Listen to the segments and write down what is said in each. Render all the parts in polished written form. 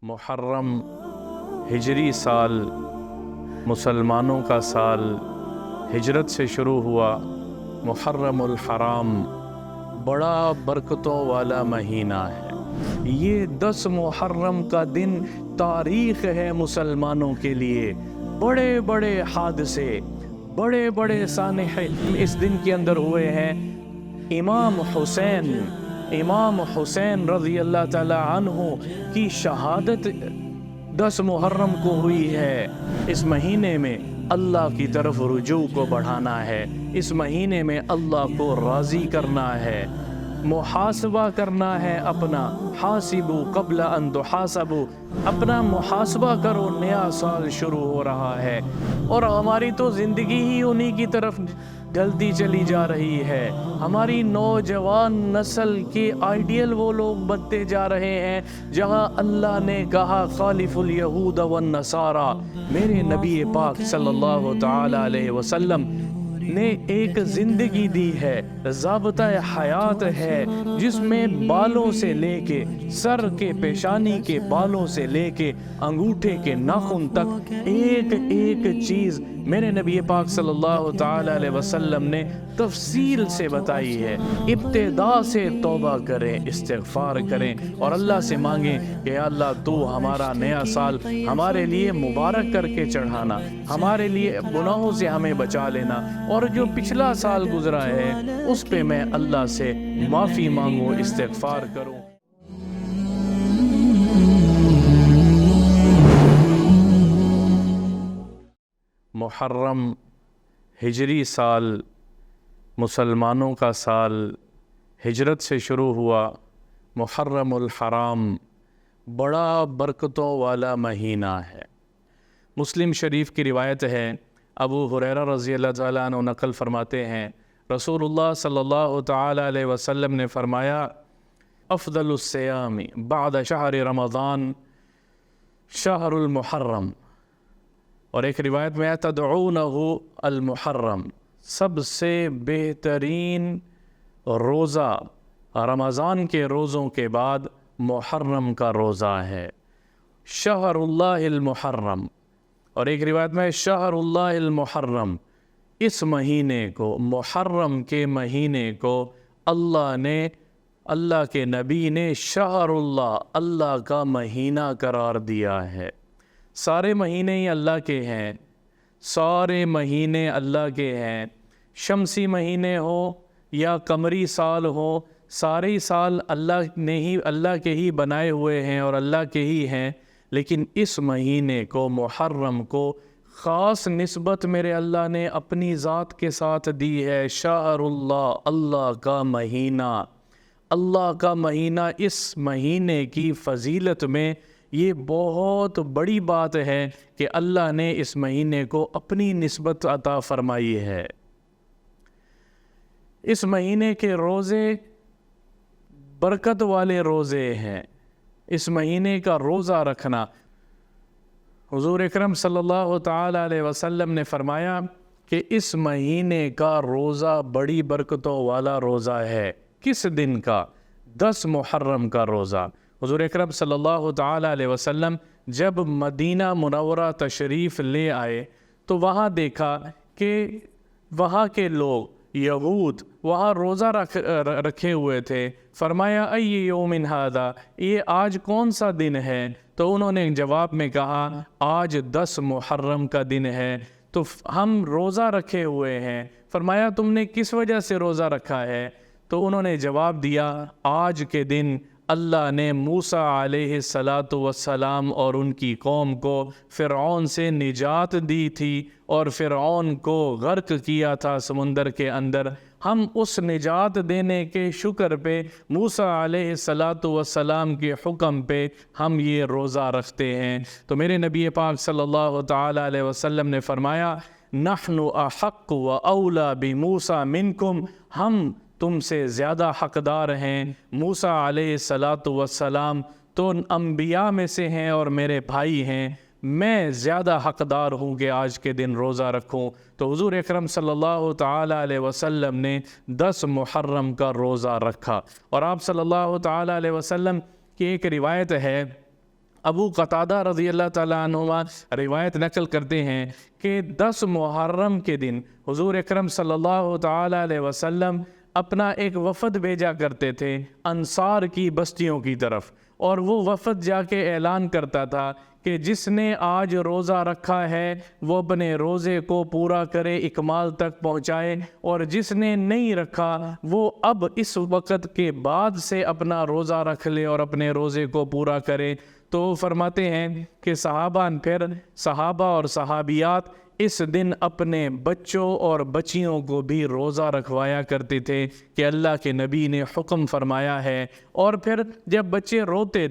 محرم ہجری سال، مسلمانوں کا سال، ہجرت سے شروع ہوا۔ محرم الحرام بڑا برکتوں والا مہینہ ہے۔ یہ 10 محرم کا دن تاریخ ہے مسلمانوں کے لیے۔ بڑے بڑے حادثے، بڑے بڑے سانحے اس دن کے اندر ہوئے ہیں۔ امام حسین رضی اللہ تعالی عنہ کی شہادت 10 محرم کو ہوئی ہے۔ اس مہینے میں اللہ کی طرف رجوع کو بڑھانا ہے، اس مہینے میں اللہ کو راضی کرنا ہے، محاسبہ کرنا ہے اپنا۔ حاسبوا قبل ان تحاسبوا، اپنا محاسبہ کرو، نیا سال شروع ہو رہا ہے۔ اور ہماری تو زندگی ہی انہی کی طرف ڈھلتی چلی جا رہی ہے۔ ہماری نوجوان نسل کے آئیڈیل وہ لوگ بنتے جا رہے ہیں جہاں اللہ نے کہا خالف الیہود والنصارى۔ میرے نبی پاک صلی اللہ تعالی علیہ وسلم نے ایک زندگی دی ہے، ضابطہ حیات ہے، جس میں بالوں سے لے کے سر کے پیشانی کے بالوں سے لے کے انگوٹھے کے ناخن تک ایک ایک چیز میرے نبی پاک صلی اللہ تعالی علیہ وسلم نے تفصیل سے بتائی ہے۔ ابتدا سے توبہ کریں، استغفار کریں اور اللہ سے مانگیں کہ یا اللہ تو ہمارا نیا سال ہمارے لیے مبارک کر کے چڑھانا، ہمارے لیے گناہوں سے ہمیں بچا لینا، اور جو پچھلا سال گزرا ہے اس پہ میں اللہ سے معافی مانگوں، استغفار کروں۔ محرم ہجری سال، مسلمانوں کا سال، ہجرت سے شروع ہوا۔ محرم الحرام بڑا برکتوں والا مہینہ ہے۔ مسلم شریف کی روایت ہے، ابو ہریرہ رضی اللہ تعالیٰ عنہ نقل فرماتے ہیں، رسول اللہ صلی اللہ تعالی علیہ وسلم نے فرمایا، افضل الصیام بعد شہر رمضان شہر المحرم، اور ایک روایت میں تدعونہ المحرم، سب سے بہترین روزہ رمضان کے روزوں کے بعد محرم کا روزہ ہے، شہر اللہ المحرم۔ اور ایک روایت میں شہر اللہ المحرم، اس مہینے کو، محرم کے مہینے کو اللہ کے نبی نے شہر اللہ، اللہ کا مہینہ قرار دیا ہے۔ سارے مہینے ہی اللہ کے ہیں، سارے مہینے اللہ کے ہیں، شمسی مہینے ہو یا قمری سال ہو، سارے سال اللہ کے ہی بنائے ہوئے ہیں اور اللہ کے ہی ہیں، لیکن اس مہینے کو، محرم کو، خاص نسبت میرے اللہ نے اپنی ذات کے ساتھ دی ہے۔ شہر اللہ، اللہ کا مہینہ، اللہ کا مہینہ۔ اس مہینے کی فضیلت میں یہ بہت بڑی بات ہے کہ اللہ نے اس مہینے کو اپنی نسبت عطا فرمائی ہے۔ اس مہینے کے روزے برکت والے روزے ہیں۔ اس مہینے کا روزہ رکھنا، حضور اکرم صلی اللہ تعالی علیہ وسلم نے فرمایا کہ اس مہینے کا روزہ بڑی برکتوں والا روزہ ہے۔ کس دن کا؟ 10 محرم کا روزہ۔ حضور اکرم صلی اللہ تعالی علیہ وسلم جب مدینہ منورہ تشریف لے آئے تو وہاں دیکھا کہ وہاں کے لوگ، یہود، وہاں روزہ رکھے ہوئے تھے۔ فرمایا ای یوم ھذا، یہ آج کون سا دن ہے؟ تو انہوں نے جواب میں کہا آج 10 محرم کا دن ہے، تو ہم روزہ رکھے ہوئے ہیں۔ فرمایا تم نے کس وجہ سے روزہ رکھا ہے؟ تو انہوں نے جواب دیا آج کے دن اللہ نے موسیٰ علیہ السلام اور ان کی قوم کو فرعون سے نجات دی تھی اور فرعون کو غرق کیا تھا سمندر کے اندر۔ ہم اس نجات دینے کے شکر پہ، موسیٰ علیہ السلام کے حکم پہ ہم یہ روزہ رکھتے ہیں۔ تو میرے نبی پاک صلی اللہ تعالی علیہ وسلم نے فرمایا نحن احق و اولا بموسیٰ منکم، ہم تم سے زیادہ حقدار ہیں۔ موسیٰ علیہ السلام تو انبیاء میں سے ہیں اور میرے بھائی ہیں، میں زیادہ حقدار ہوں کہ آج کے دن روزہ رکھوں۔ تو حضور اکرم صلی اللہ تعالی علیہ وسلم نے 10 محرم کا روزہ رکھا۔ اور آپ صلی اللہ تعالی علیہ وسلم کی ایک روایت ہے، ابو قتادہ رضی اللہ تعالیٰ عنہما روایت نقل کرتے ہیں کہ 10 محرم کے دن حضور اکرم صلی اللہ تعالیٰ علیہ وسلم اپنا ایک وفد بھیجا کرتے تھے انصار کی بستیوں کی طرف، اور وہ وفد جا کے اعلان کرتا تھا کہ جس نے آج روزہ رکھا ہے وہ اپنے روزے کو پورا کرے، اکمال تک پہنچائے، اور جس نے نہیں رکھا وہ اب اس وقت کے بعد سے اپنا روزہ رکھ لے اور اپنے روزے کو پورا کرے۔ تو وہ فرماتے ہیں کہ صحابہ اور صحابیات اس دن اپنے بچوں اور بچیوں کو بھی روزہ رکھوایا کرتے تھے کہ اللہ کے نبی نے حکم فرمایا ہے۔ اور پھر جب بچے روتے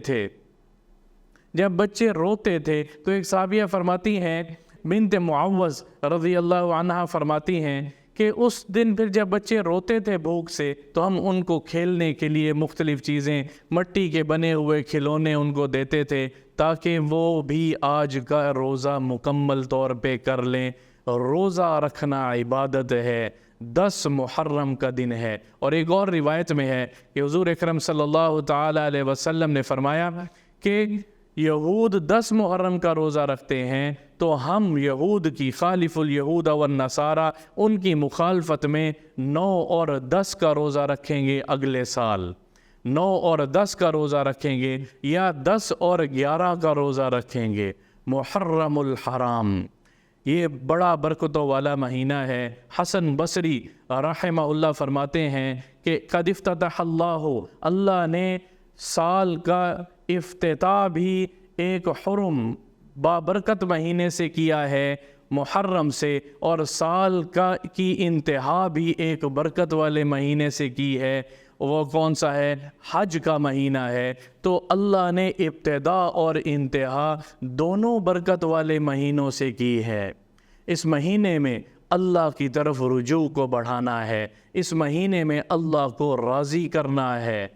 تھے تو ایک صحابیہ فرماتی ہیں، بنت معوذ رضی اللہ عنہا فرماتی ہیں کہ اس دن پھر جب بچے روتے تھے بھوک سے تو ہم ان کو کھیلنے کے لیے مختلف چیزیں، مٹی کے بنے ہوئے کھلونے ان کو دیتے تھے تاکہ وہ بھی آج کا روزہ مکمل طور پہ کر لیں۔ روزہ رکھنا عبادت ہے، 10 محرم کا دن ہے۔ اور ایک اور روایت میں ہے کہ حضور اکرم صلی اللہ تعالیٰ علیہ وسلم نے فرمایا کہ یہود 10 محرم کا روزہ رکھتے ہیں تو ہم یہود کی خالف الیہود والنصارى ان کی مخالفت میں 9 اور 10 کا روزہ رکھیں گے، اگلے سال 9 اور 10 کا روزہ رکھیں گے، یا 10 اور 11 کا روزہ رکھیں گے۔ محرم الحرام یہ بڑا برکتوں والا مہینہ ہے۔ حسن بصری رحمہ اللہ فرماتے ہیں کہ قد افتتح اللہ نے سال کا افتتاح بھی ایک حرم بابرکت مہینے سے کیا ہے، محرم سے، اور سال کی انتہا بھی ایک برکت والے مہینے سے کی ہے۔ وہ کون سا ہے؟ حج کا مہینہ ہے۔ تو اللہ نے ابتدا اور انتہا دونوں برکت والے مہینوں سے کی ہے۔ اس مہینے میں اللہ کی طرف رجوع کو بڑھانا ہے، اس مہینے میں اللہ کو راضی کرنا ہے،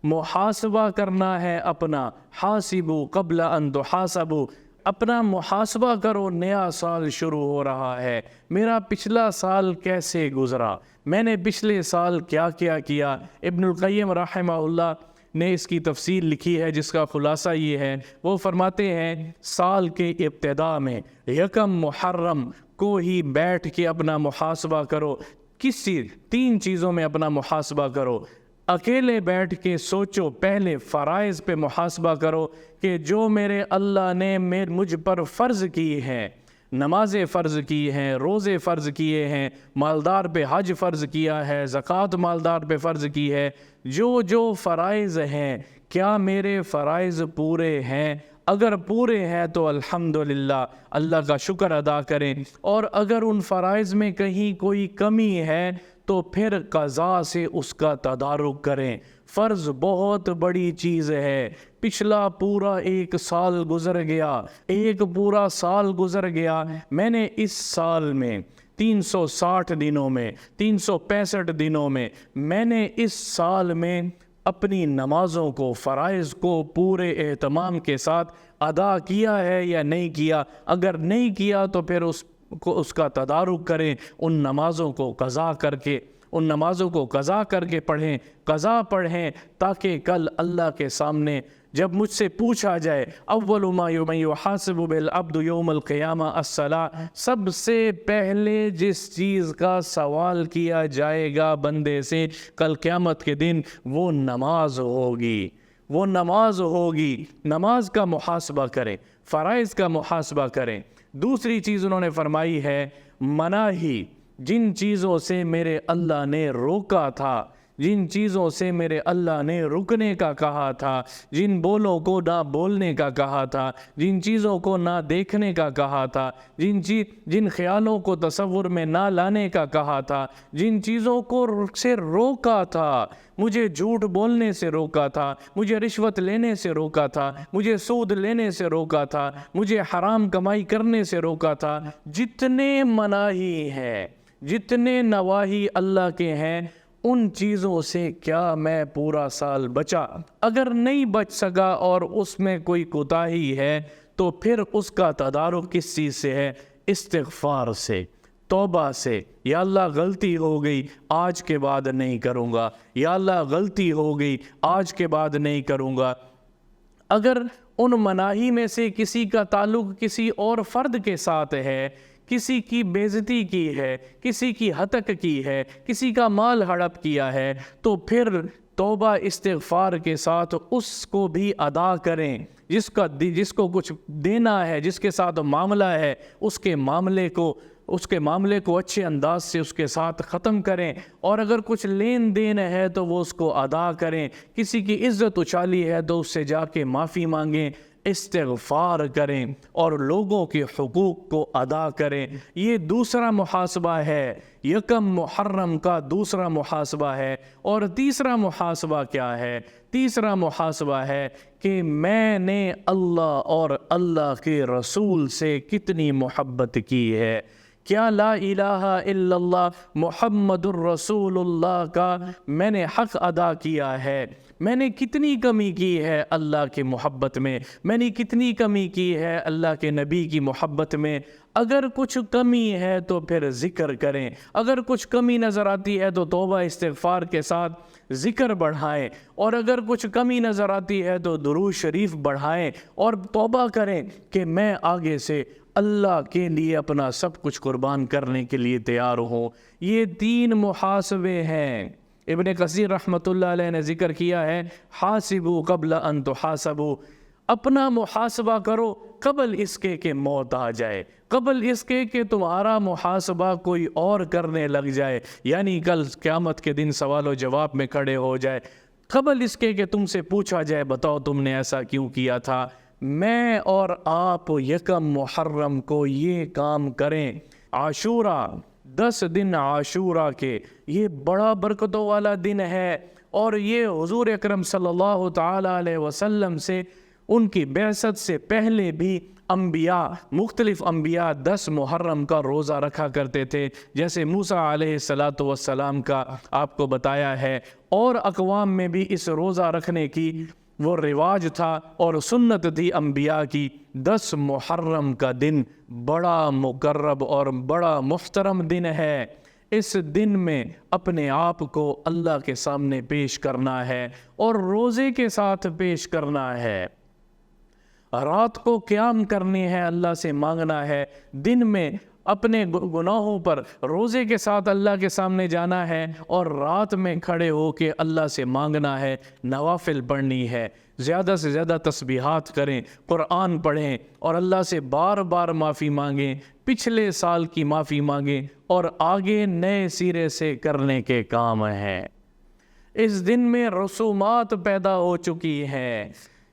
محاسبہ کرنا ہے اپنا۔ حاسبوا قبل ان تحاسبوا، اپنا محاسبہ کرو، نیا سال شروع ہو رہا ہے، میرا پچھلا سال کیسے گزرا، میں نے پچھلے سال کیا کیا۔ ابن القیم رحمہ اللہ نے اس کی تفصیل لکھی ہے جس کا خلاصہ یہ ہے، وہ فرماتے ہیں سال کے ابتدا میں یکم محرم کو ہی بیٹھ کے اپنا محاسبہ کرو۔ کسی 3 چیزوں میں اپنا محاسبہ کرو۔ اکیلے بیٹھ کے سوچو، پہلے فرائض پہ محاسبہ کرو کہ جو میرے اللہ نے مجھ پر فرض کی ہیں، نمازیں فرض کی ہیں، روزے فرض کیے ہیں، مالدار پہ حج فرض کیا ہے، زکوٰۃ مالدار پہ فرض کی ہے، جو فرائض ہیں کیا میرے فرائض پورے ہیں؟ اگر پورے ہیں تو الحمدللہ اللہ کا شکر ادا کریں، اور اگر ان فرائض میں کہیں کوئی کمی ہے تو پھر قضا سے اس کا تدارک کریں۔ فرض بہت بڑی چیز ہے۔ پچھلا پورا 1 سال گزر گیا، ایک پورا سال گزر گیا، میں نے اس سال میں 360 دنوں میں 365 دنوں میں نے اس سال میں اپنی نمازوں کو، فرائض کو پورے اہتمام کے ساتھ ادا کیا ہے یا نہیں کیا؟ اگر نہیں کیا تو پھر اس کا تدارک کریں، ان نمازوں کو قضا کر کے پڑھیں، قضا پڑھیں، تاکہ کل اللہ کے سامنے جب مجھ سے پوچھا جائے اول ما یحاسب بالعبد یوم القیامہ الصلاۃ، سب سے پہلے جس چیز کا سوال کیا جائے گا بندے سے کل قیامت کے دن وہ نماز ہوگی، نماز کا محاسبہ کریں، فرائض کا محاسبہ کریں۔ دوسری چیز انہوں نے فرمائی ہے مناہی، جن چیزوں سے میرے اللہ نے روکا تھا، جن چیزوں سے میرے اللہ نے رکنے کا کہا تھا، جن بولوں کو نہ بولنے کا کہا تھا، جن چیزوں کو نہ دیکھنے کا کہا تھا، جن خیالوں کو تصور میں نہ لانے کا کہا تھا، جن چیزوں کو سے روکا تھا، مجھے جھوٹ بولنے سے روکا تھا، مجھے رشوت لینے سے روکا تھا، مجھے سود لینے سے روکا تھا، مجھے حرام کمائی کرنے سے روکا تھا، جتنے مناہی ہیں، جتنے نواہی اللہ کے ہیں، ان چیزوں سے کیا میں پورا سال بچا؟ اگر نہیں بچ سکا اور اس میں کوئی کوتاہی ہے تو پھر اس کا تدارک کس چیز سے ہے؟ استغفار سے، توبہ سے۔ یا اللہ غلطی ہو گئی، آج کے بعد نہیں کروں گا، یا اللہ غلطی ہو گئی، آج کے بعد نہیں کروں گا۔ اگر ان مناہی میں سے کسی کا تعلق کسی اور فرد کے ساتھ ہے، کسی کی بےعزتی کی ہے، کسی کی ہتک کی ہے، کسی کا مال ہڑپ کیا ہے، تو پھر توبہ استغفار کے ساتھ اس کو بھی ادا کریں۔ جس کو کچھ دینا ہے، جس کے ساتھ معاملہ ہے، اس کے معاملے کو اچھے انداز سے اس کے ساتھ ختم کریں، اور اگر کچھ لین دین ہے تو وہ اس کو ادا کریں۔ کسی کی عزت اچھالی ہے تو اس سے جا کے معافی مانگیں، استغفار کریں اور لوگوں کے حقوق کو ادا کریں۔ یہ دوسرا محاسبہ ہے، یکم محرم کا دوسرا محاسبہ ہے۔ اور تیسرا محاسبہ کیا ہے؟ تیسرا محاسبہ ہے کہ میں نے اللہ اور اللہ کے رسول سے کتنی محبت کی ہے۔ کیا لا الہ الا اللہ محمد الرسول اللہ کا میں نے حق ادا کیا ہے؟ میں نے کتنی کمی کی ہے اللہ کی محبت میں؟ میں نے کتنی کمی کی ہے اللہ کے نبی کی محبت میں؟ اگر کچھ کمی ہے تو پھر ذکر کریں، اگر کچھ کمی نظر آتی ہے تو توبہ استغفار کے ساتھ ذکر بڑھائیں، اور اگر کچھ کمی نظر آتی ہے تو درود شریف بڑھائیں اور توبہ کریں کہ میں آگے سے اللہ کے لیے اپنا سب کچھ قربان کرنے کے لیے تیار ہوں۔ یہ 3 محاسبے ہیں۔ ابن کثیر رحمۃ اللہ علیہ نے ذکر کیا ہے، حاسبوا قبل ان تحاسبوا، اپنا محاسبہ کرو قبل اس کے کہ موت آ جائے، قبل اس کے کہ تمہارا محاسبہ کوئی اور کرنے لگ جائے، یعنی کل قیامت کے دن سوال و جواب میں کھڑے ہو جائے، قبل اس کے کہ تم سے پوچھا جائے بتاؤ تم نے ایسا کیوں کیا تھا۔ میں اور آپ یکم محرم کو یہ کام کریں۔ عاشورہ، 10 دن عاشورہ کے، یہ بڑا برکتوں والا دن ہے، اور یہ حضور اکرم صلی اللہ تعالی علیہ وسلم سے، ان کی بعثت سے پہلے بھی انبیاء، مختلف انبیاء 10 محرم کا روزہ رکھا کرتے تھے، جیسے موسیٰ علیہ السلام کا آپ کو بتایا ہے، اور اقوام میں بھی اس روزہ رکھنے کی وہ رواج تھا اور سنت تھی انبیاء کی۔ 10 محرم کا دن بڑا مقرب اور بڑا محترم دن ہے۔ اس دن میں اپنے آپ کو اللہ کے سامنے پیش کرنا ہے اور روزے کے ساتھ پیش کرنا ہے، رات کو قیام کرنی ہے، اللہ سے مانگنا ہے، دن میں اپنے گناہوں پر روزے کے ساتھ اللہ کے سامنے جانا ہے، اور رات میں کھڑے ہو کے اللہ سے مانگنا ہے، نوافل پڑھنی ہے، زیادہ سے زیادہ تسبیحات کریں، قرآن پڑھیں اور اللہ سے بار بار معافی مانگیں، پچھلے سال کی معافی مانگیں، اور آگے نئے سرے سے کرنے کے کام ہیں۔ اس دن میں رسومات پیدا ہو چکی ہیں،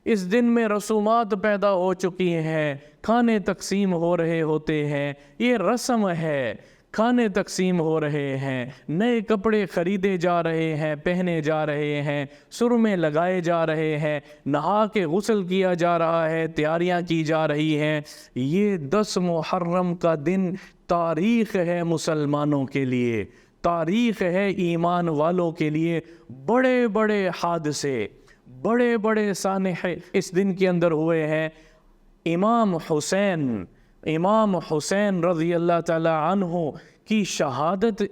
اس دن میں رسومات پیدا ہو چکی ہیں، کھانے تقسیم ہو رہے ہوتے ہیں، یہ رسم ہے، کھانے تقسیم ہو رہے ہیں، نئے کپڑے خریدے جا رہے ہیں، پہنے جا رہے ہیں، سرمے لگائے جا رہے ہیں، نہا کے غسل کیا جا رہا ہے، تیاریاں کی جا رہی ہیں۔ یہ 10 محرم کا دن تاریخ ہے مسلمانوں کے لیے، تاریخ ہے ایمان والوں کے لیے۔ بڑے بڑے حادثے، بڑے بڑے سانحے اس دن کے اندر ہوئے ہیں۔ امام حسین رضی اللہ تعالی عنہ کی شہادت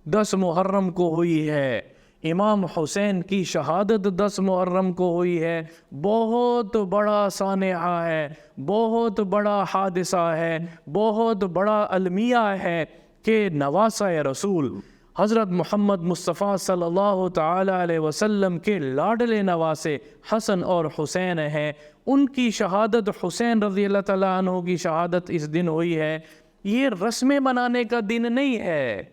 10 محرم کو ہوئی ہے، امام حسین کی شہادت 10 محرم کو ہوئی ہے۔ بہت بڑا سانحہ ہے، بہت بڑا حادثہ ہے، بہت بڑا المیہ ہے کہ نواسہ رسول حضرت محمد مصطفیٰ صلی اللہ تعالی علیہ وسلم کے لاڈلے نواسے حسن اور حسین ہیں، ان کی شہادت، حسین رضی اللہ تعالیٰ عنہ کی شہادت اس دن ہوئی ہے۔ یہ رسمیں منانے کا دن نہیں ہے،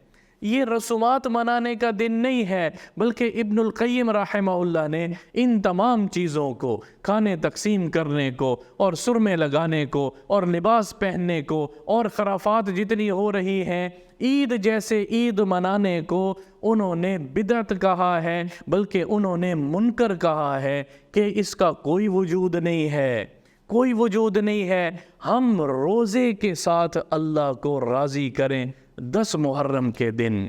یہ رسومات منانے کا دن نہیں ہے، بلکہ ابن القیم رحمہ اللہ نے ان تمام چیزوں کو، کھانے تقسیم کرنے کو اور سرمے لگانے کو اور لباس پہننے کو اور خرافات جتنی ہو رہی ہیں، عید جیسے عید منانے کو انہوں نے بدعت کہا ہے، بلکہ انہوں نے منکر کہا ہے کہ اس کا کوئی وجود نہیں ہے، کوئی وجود نہیں ہے۔ ہم روزے کے ساتھ اللہ کو راضی کریں۔ 10 محرم کے دن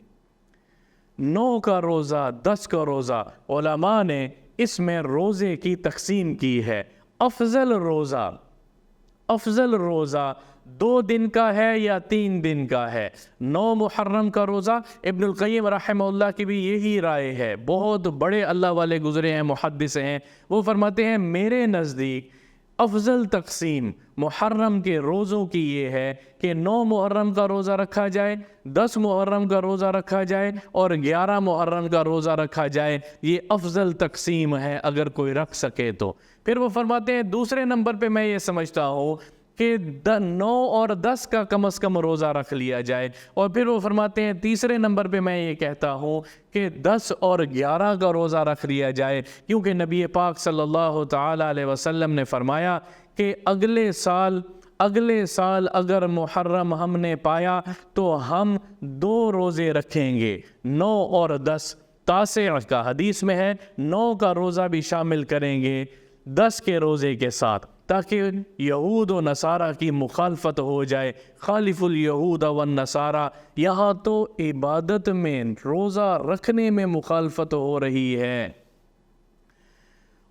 9 کا روزہ، 10 کا روزہ، علماء نے اس میں روزے کی تقسیم کی ہے۔ افضل روزہ 2 دن کا ہے یا 3 دن کا ہے؟ 9 محرم کا روزہ، ابن القیم رحمہ اللہ کی بھی یہی رائے ہے، بہت بڑے اللہ والے گزرے ہیں، محدث ہیں، وہ فرماتے ہیں میرے نزدیک افضل تقسیم محرم کے روزوں کی یہ ہے کہ 9 محرم کا روزہ رکھا جائے، 10 محرم کا روزہ رکھا جائے اور 11 محرم کا روزہ رکھا جائے. یہ افضل تقسیم ہے اگر کوئی رکھ سکے تو. پھر وہ فرماتے ہیں دوسرے نمبر پہ میں یہ سمجھتا ہوں کہ 9 اور 10 کا کم از کم روزہ رکھ لیا جائے. اور پھر وہ فرماتے ہیں تیسرے نمبر پہ میں یہ کہتا ہوں کہ 10 اور 11 کا روزہ رکھ لیا جائے، کیونکہ نبی پاک صلی اللہ تعالی علیہ وسلم نے فرمایا کہ اگلے سال اگر محرم ہم نے پایا تو ہم 2 روزے رکھیں گے، 9 اور 10. تاسع کا حدیث میں ہے 9 کا روزہ بھی شامل کریں گے 10 کے روزے کے ساتھ، تاکہ یہود و نصارہ کی مخالفت ہو جائے. خالف الیہود والنصارہ، یہاں تو عبادت میں روزہ رکھنے میں مخالفت ہو رہی ہے،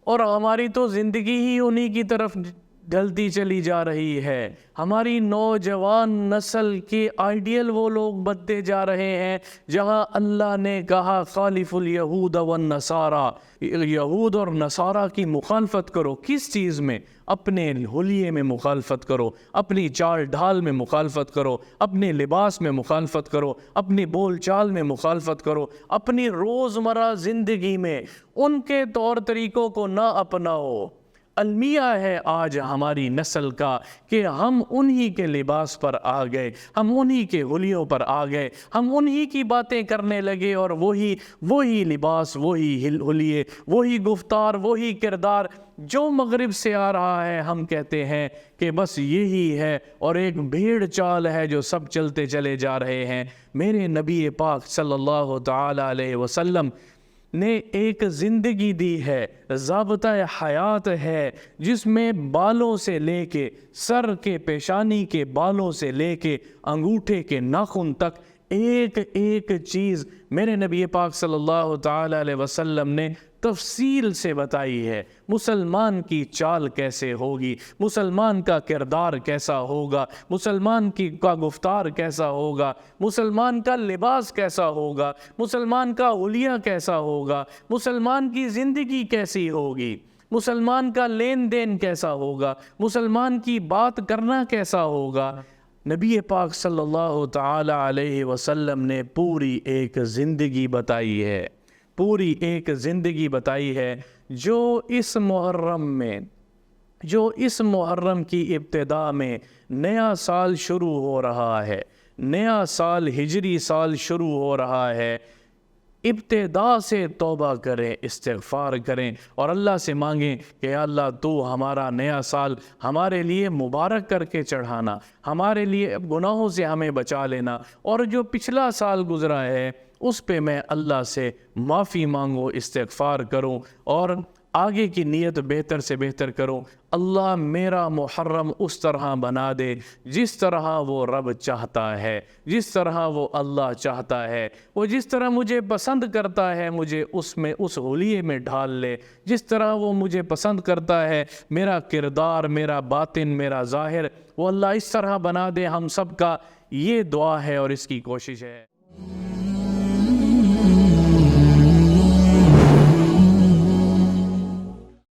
اور ہماری تو زندگی ہی انہی کی طرف ڈھلتی چلی جا رہی ہے. ہماری نوجوان نسل کے آئیڈیل وہ لوگ بنتے جا رہے ہیں جہاں اللہ نے کہا خالف الیہود والنصارہ، یہود اور نصارہ کی مخالفت کرو. کس چیز میں؟ اپنے حلیے میں مخالفت کرو، اپنی چال ڈھال میں مخالفت کرو، اپنے لباس میں مخالفت کرو، اپنی بول چال میں مخالفت کرو، اپنی روزمرہ زندگی میں ان کے طور طریقوں کو نہ اپناؤ. المیہ ہے آج ہماری نسل کا کہ ہم انہی کے لباس پر آ گئے، ہم انہی کے حلیوں پر آ گئے، ہم انہی کی باتیں کرنے لگے، اور وہی لباس، وہی حلیے، وہی گفتار، وہی کردار جو مغرب سے آ رہا ہے. ہم کہتے ہیں کہ بس یہی ہے، اور ایک بھیڑ چال ہے جو سب چلتے چلے جا رہے ہیں. میرے نبی پاک صلی اللہ تعالی علیہ وسلم نے ایک زندگی دی ہے، ضابطہ حیات ہے، جس میں بالوں سے لے کے سر کے پیشانی کے بالوں سے لے کے انگوٹھے کے ناخن تک ایک ایک چیز میرے نبی پاک صلی اللہ تعالی علیہ وسلم نے تفصیل سے بتائی ہے. مسلمان کی چال کیسے ہوگی، مسلمان کا کردار کیسا ہوگا، مسلمان کا گفتار کیسا ہوگا، مسلمان کا لباس کیسا ہوگا، مسلمان کا حلیہ کیسا ہوگا، مسلمان کی زندگی کیسی ہوگی، مسلمان کا لین دین کیسا ہوگا، مسلمان کی بات کرنا کیسا ہوگا. نبی پاک صلی اللہ تعالی علیہ وسلم نے پوری ایک زندگی بتائی ہے، پوری ایک زندگی بتائی ہے جو اس محرم کی ابتدا میں نیا سال شروع ہو رہا ہے، نیا سال ہجری سال شروع ہو رہا ہے. ابتدا سے توبہ کریں، استغفار کریں اور اللہ سے مانگیں کہ اللہ تو ہمارا نیا سال ہمارے لیے مبارک کر کے چڑھانا، ہمارے لیے گناہوں سے ہمیں بچا لینا، اور جو پچھلا سال گزرا ہے اس پہ میں اللہ سے معافی مانگوں، استغفار کروں اور آگے کی نیت بہتر سے بہتر کروں. اللہ میرا محرم اس طرح بنا دے جس طرح وہ رب چاہتا ہے، جس طرح وہ اللہ چاہتا ہے، وہ جس طرح مجھے پسند کرتا ہے مجھے اس حلیے میں ڈھال لے، جس طرح وہ مجھے پسند کرتا ہے میرا کردار، میرا باطن، میرا ظاہر، وہ اللہ اس طرح بنا دے ہم سب کا. یہ دعا ہے اور اس کی کوشش ہے.